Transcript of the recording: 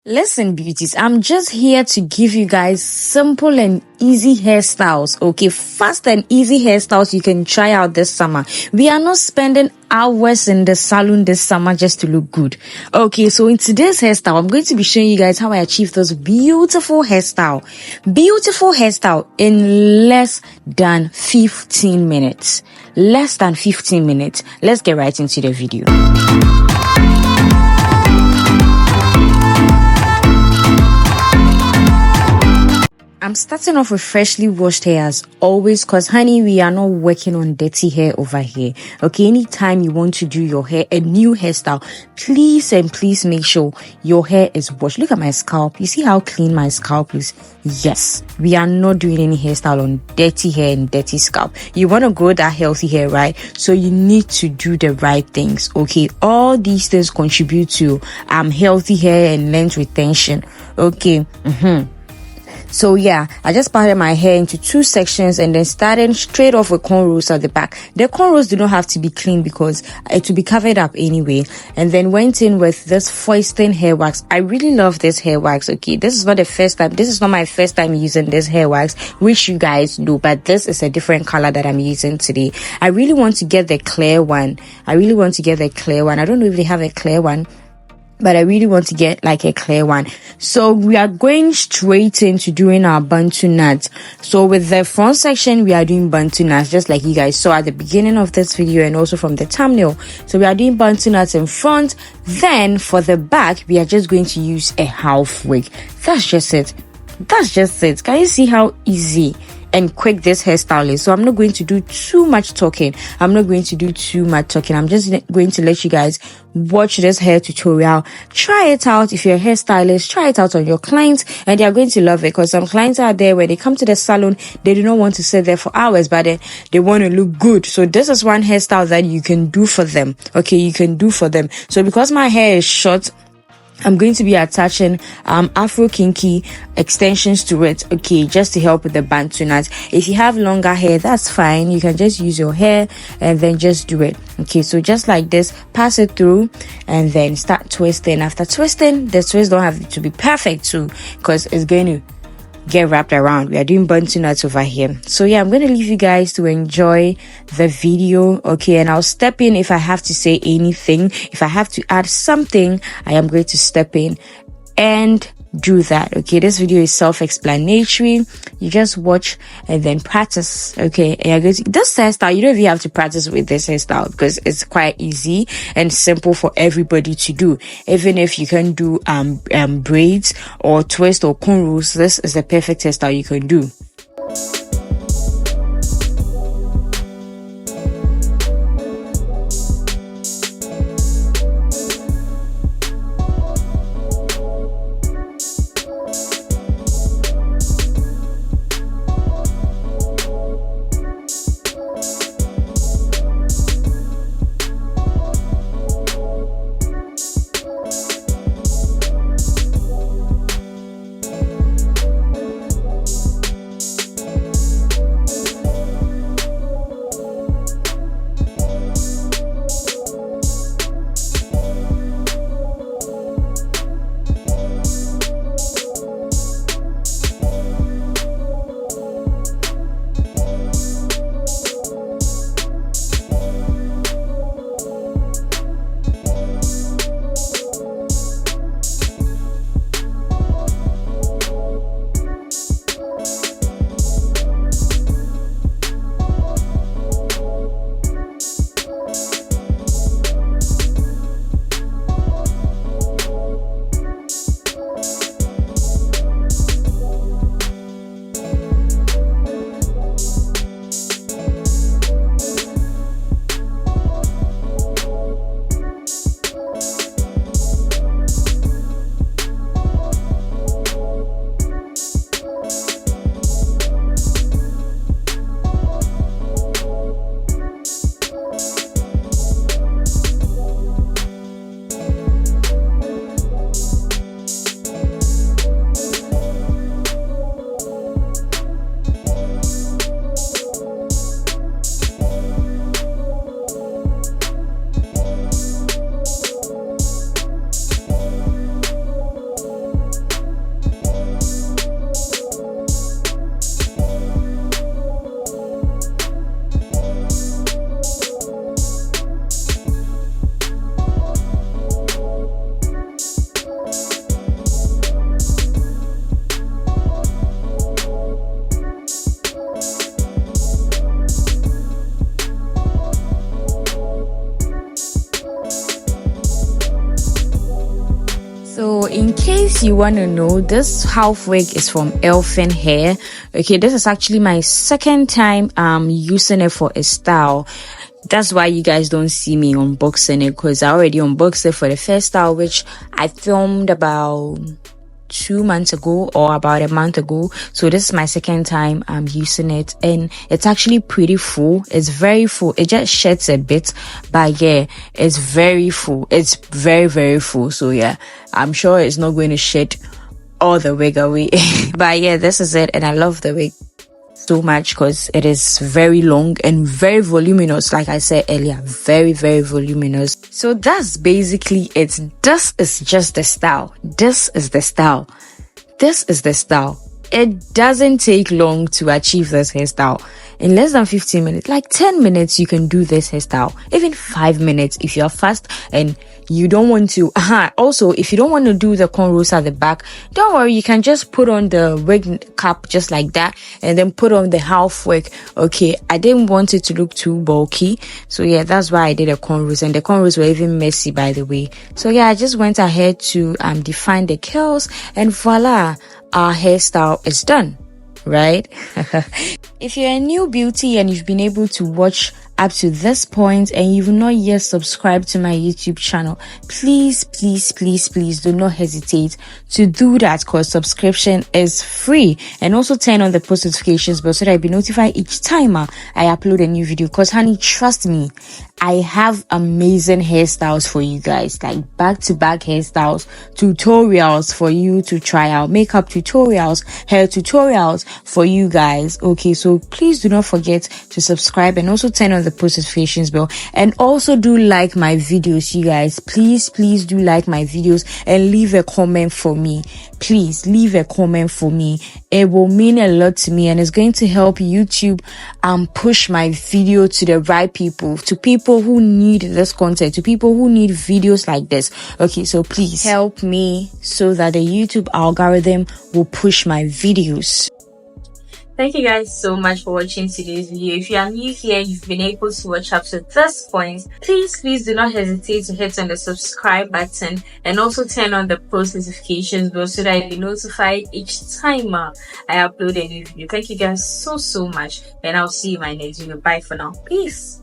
Listen, beauties, I'm just here to give you guys simple and easy hairstyles, okay? Fast and easy hairstyles you can try out this summer. We are not spending hours in the salon this summer just to look good. Okay, so in today's hairstyle, I'm going to be showing you guys how I achieve this beautiful hairstyle. Beautiful hairstyle in less than 15 minutes. Less than 15 minutes. Let's get right into the video. I'm starting off with freshly washed hair as always, cause honey, we are not working on dirty hair over here. Okay, anytime you want to do your hair, a new hairstyle, please and please make sure your hair is washed. Look at my scalp. You see how clean my scalp is? Yes, we are not doing any hairstyle on dirty hair and dirty scalp. You want to grow that healthy hair, right? So you need to do the right things. Okay, all these things contribute to healthy hair and length retention. Okay. So yeah, I just parted my hair into two sections and then started straight off with cornrows at the back. The cornrows do not have to be clean because it will be covered up anyway. And then went in with this foisting hair wax. I really love this hair wax. Okay, this is not my first time using this hair wax, which you guys know, but this is a different color that I'm using today. I really want to get the clear one. I don't know if they have a clear one, but I really want to get like a clear one. So we are going straight into doing our Bantu knots. So with the front section, we are doing Bantu knots, just like you guys saw at the beginning of this video and also from the thumbnail. So we are doing Bantu knots in front. Then for the back, we are just going to use a half wig. That's just it. Can you see how easy and quick this hairstyle is? So I'm not going to do too much talking. I'm just going to let you guys watch this hair tutorial. Try it out. If you're a hairstylist, try it out on your clients and they are going to love it, because some clients are there when they come to the salon, they do not want to sit there for hours, but they want to look good. So this is one hairstyle that you can do for them. Okay, you can do for them. So because my hair is short, I'm going to be attaching Afro kinky extensions to it, okay, just to help with the Bantu knots. If you have longer hair, that's fine. You can just use your hair and then just do it. Okay, so just like this, pass it through and then start twisting. After twisting, the twist don't have to be perfect too, because it's going to get wrapped around. We are doing Bantu knots over here. So yeah, I'm going to leave you guys to enjoy the video, okay, and I'll step in if I have to say anything. If I have to add something, I am going to step in and do that. Okay, this video is self-explanatory. You just watch and then practice. Okay, and you're going to, this hairstyle, you don't even have to practice with this hairstyle because it's quite easy and simple for everybody to do. Even if you can do braids or twist or cornrows, this is the perfect hairstyle you can do. case you want to know, this half wig is from Elfin Hair. Okay, this is actually my second time using it for a style. That's why you guys don't see me unboxing it, because I already unboxed it for the first style, which I filmed about 2 months ago or about a month ago. So this is my second time I'm using it, and it's actually pretty full. It's very full. It just sheds a bit, but yeah, it's very full. It's very, very full. So yeah, I'm sure it's not going to shed all the wig away. But yeah, this is it, and I love the wig so much because it is very long and very voluminous. Like I said earlier, very, very voluminous. So that's basically it. This is just the style. This is the style. This is the style. It doesn't take long to achieve this hairstyle. In less than 15 minutes, like 10 minutes, you can do this hairstyle. Even 5 minutes if you're fast and you don't want to. Also, if you don't want to do the cornrows at the back, don't worry, you can just put on the wig cap just like that and then put on the half wig. Okay, I didn't want it to look too bulky, so yeah, that's why I did the cornrows, and the cornrows were even messy, by the way. So yeah, I just went ahead to define the curls, and voila, our hairstyle is done, right? If you're a new beauty and you've been able to watch up to this point and you've not yet subscribed to my YouTube channel, please do not hesitate to do that, because subscription is free. And also turn on the post notifications bell so that I'll be notified each time I upload a new video, because honey, trust me, I have amazing hairstyles for you guys, like back-to-back hairstyles, tutorials for you to try out, makeup tutorials, hair tutorials for you guys. Okay, so please do not forget to subscribe and also turn on the post notifications bell, and also do like my videos, you guys. Please do like my videos and leave a comment for me. Please leave a comment for me. It will mean a lot to me, and it's going to help YouTube push my video to the right people, to people who need this content, to people who need videos like this. Okay, so please help me so that the YouTube algorithm will push my videos. Thank you guys so much for watching today's video. If you are new here, you've been able to watch up to this point, please do not hesitate to hit on the subscribe button and also turn on the post notifications bell so that you'll be notified each time I upload a new video. Thank you guys so much, and I'll see you in my next video. Bye for now. Peace.